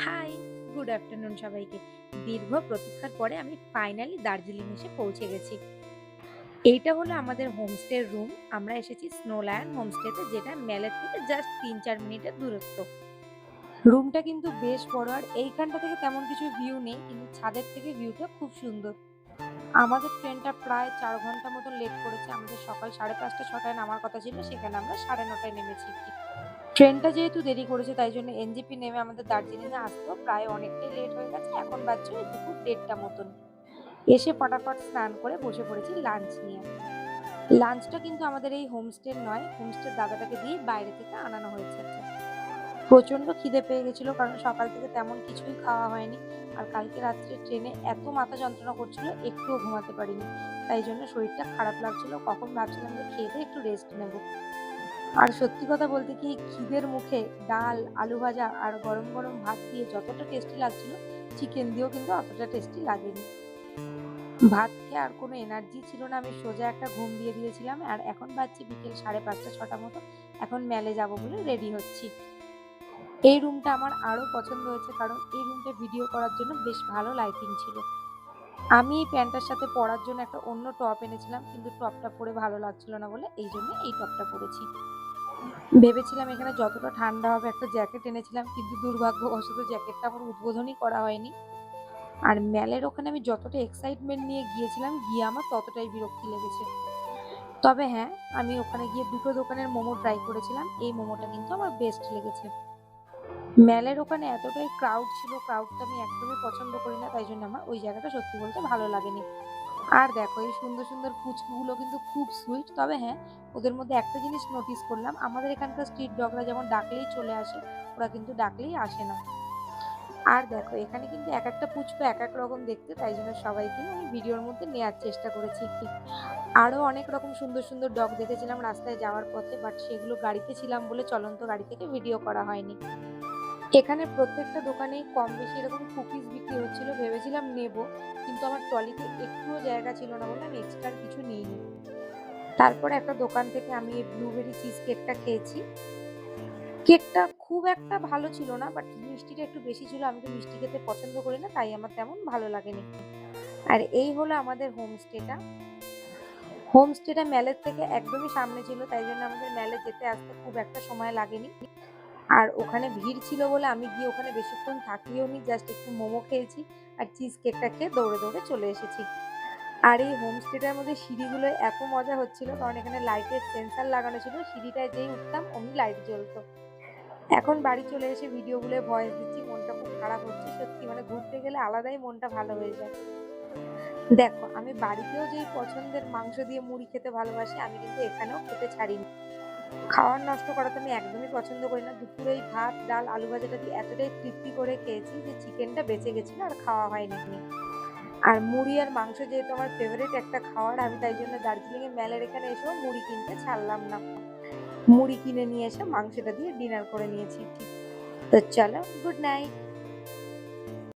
High, good afternoon সবাইকে। দীর্ঘ প্রতীক্ষার পরে আমি ফাইনালি দার্জিলিং এসে পৌঁছে গেছি। এইটা হলো আমাদের হোমস্টের রুম। আমরা এসেছি স্নো লায়ন হোমস্টেতে, যেটা ম্যালের থেকে জাস্ট ৩-৪ মিনিটের দূরত্ব। রুমটা কিন্তু বেশ বড়, আর এইখানটা থেকে তেমন কিছু ভিউ নেই, কিন্তু ছাদের থেকে ভিউটা খুব সুন্দর। আমাদের ট্রেনটা প্রায় ৪ ঘন্টা মতো লেট করেছে। আমাদের সকাল ৫:৩০-৬টায় নামার কথা ছিল, সেখানে আমরা ৯:৩০টায় নেমেছি। ট্রেনটা যেহেতু দেরি করেছে তাই জন্য এনজেপি নেমে আমাদের দার্জিলিং এ আসতেও প্রায় অনেকটাই লেট হয়ে গেছে। এখন বাজছে ওই দুপুর ১:৩০টা মতন। এসে ফটাফট স্নান করে বসে পড়েছি লাঞ্চ নিয়ে। লাঞ্চটা কিন্তু আমাদের এই হোমস্টের নয়, হোমস্টের দাদাটাকে দিয়ে বাইরে থেকে আনানো হয়েছে। প্রচন্ড খিদে পেয়ে গেছিল, কারণ সকাল থেকে তেমন কিছুই খাওয়া হয়নি। আর কালকে রাত্রে ট্রেনে এত মাথা যন্ত্রণা করছিল, একটুও ঘুমাতে পারিনি। তাই জন্য শরীরটা খারাপ লাগছিল, কখন ভাবছিলাম যে খেয়ে দিয়ে একটু রেস্ট নেব। আর সত্যি কথা বলতে কি, খিদের মুখে ডাল, আলু ভাজা আর গরম গরম ভাত দিয়ে যতটা টেস্টি লাগছিল, চিকেন দিয়েও কিন্তু অতটা টেস্টি লাগেনি। ভাত খেয়ে আর কোনো এনার্জি ছিল না, আমি সোজা একটা ঘুম দিয়ে দিয়েছিলাম। আর এখন বাজছে বিকেল ৫:৩০-৬টা মতো। এখন মেলে যাব বলে রেডি হচ্ছি। এই রুমটা আমার আরো পছন্দ হয়েছে, কারণ এই রুমটা ভিডিও করার জন্য বেশ ভালো লাইটিং ছিল। আমি এই প্যান্টটার সাথে পরার জন্য একটা অন্য টপ এনেছিলাম, কিন্তু টপটা পরে ভালো লাগছিল না বলে এই জন্য এই টপটা পরেছি। ভেবেছিলাম এখানে যতটা ঠান্ডা হবে, একটা জ্যাকেট এনেছিলাম, কিন্তু দুর্ভাগ্যবশত জ্যাকেটটা আমার উদ্বোধনই করা হয়নি। আর ম্যালের ওখানে আমি যতটা এক্সাইটমেন্ট নিয়ে গিয়েছিলাম, গিয়ে আমার ততটাই বিরক্তি লেগেছে। তবে হ্যাঁ, আমি ওখানে গিয়ে দুটো দোকানের মোমো ট্রাই করেছিলাম, এই মোমোটা কিন্তু আমার বেস্ট লেগেছে। ম্যালের ওখানে এতটাই ক্রাউড ছিল, ক্রাউডটা আমি একদমই পছন্দ করি না, তাই জন্য আমার ওই জায়গাটা সত্যি বলতে ভালো লাগেনি। আর দেখো, এই সুন্দর সুন্দর পুচকুগুলো কিন্তু খুব সুইট। তবে হ্যাঁ, ওদের মধ্যে একটা জিনিস নোটিস করলাম, আমাদের এখানকার স্ট্রিট ডগরা যেমন ডাকলেই চলে আসে, ওরা কিন্তু ডাকলেই আসে না। আর দেখো, এখানে কিন্তু এক একটা পুচকু এক এক রকম দেখতে, তাই জন্য সবাইকে আমি ভিডিওর মধ্যে নেওয়ার চেষ্টা করেছি। আরো অনেক রকম সুন্দর সুন্দর ডগ দেখেছিলাম রাস্তায় যাওয়ার পথে, বাট সেগুলো গাড়িতে ছিলাম বলে চলন্ত গাড়ি থেকে ভিডিও করা হয়নি। এখানে প্রত্যেকটা দোকানেই কম বেশি এরকম কুকিজ বিক্রি হচ্ছিল, ভেবেছিলাম নেব, কিন্তু আমার ট্রলিতে একটুও জায়গা ছিল না বলে আমি এক্সট্রা কিছু নিইনি। তারপরে একটা দোকান থেকে আমি এই ব্লুবেরি চিজ কেকটা খেয়েছি। কেকটা খুব একটা ভালো ছিল না, বাট মিষ্টিটা একটু বেশি ছিল। আমি তো মিষ্টি খেতে পছন্দ করি না, তাই আমার তেমন ভালো লাগেনি। আর এই হলো আমাদের হোমস্টেটা। হোমস্টেটা ম্যালের থেকে একদমই সামনে ছিল, তাই জন্য আমাদের ম্যালে যেতে আসতে খুব একটা সময় লাগেনি। আর ওখানে ভিড় ছিল বলে আমি গিয়ে ওখানে বেশিক্ষণ থাকিও নি, জাস্ট একটু মোমো খেয়েছি আর চিজ কেকটা খেয়ে দৌড়ে দৌড়ে চলে এসেছি। আর এই হোমস্টেটার মধ্যে সিঁড়িগুলো এত মজা হচ্ছিল, কারণ এখানে লাইটের সেন্সার লাগানো ছিল, সিঁড়িটায় যেই উঠতাম অমনি লাইট জ্বলতো। এখন বাড়ি চলে এসে ভিডিওগুলো ভয়েস দিচ্ছি, মনটা খুব খারাপ হচ্ছে সত্যি। মানে ঘুরতে গেলে আলাদাই মনটা ভালো হয়ে যায়। দেখো, আমি বাড়িতেও যেই পছন্দের মাংস দিয়ে মুড়ি খেতে ভালোবাসি, আমি কিন্তু এখানেও খেতে ছাড়িনি। খাওয়ার নষ্ট করা তো আমি একদমই পছন্দ করি না। দুপুরে ওই ভাত, ডাল, আলু ভাজাটা দিয়ে এতটাই তৃপ্তি করে খেয়েছি যে চিকেনটা বেঁচে গেছিল আর খাওয়া হয়নি। আর মুড়ি আর মাংস যেহেতু আমার ফেভারিট একটা খাওয়ার, আমি তাই জন্য দার্জিলিং এ ম্যালের এখানে এসেও মুড়ি কিনতে ছাড়লাম না। মুড়ি কিনে নিয়ে এসে মাংসটা দিয়ে ডিনার করে নিয়েছি। তো চলো, গুড নাইট।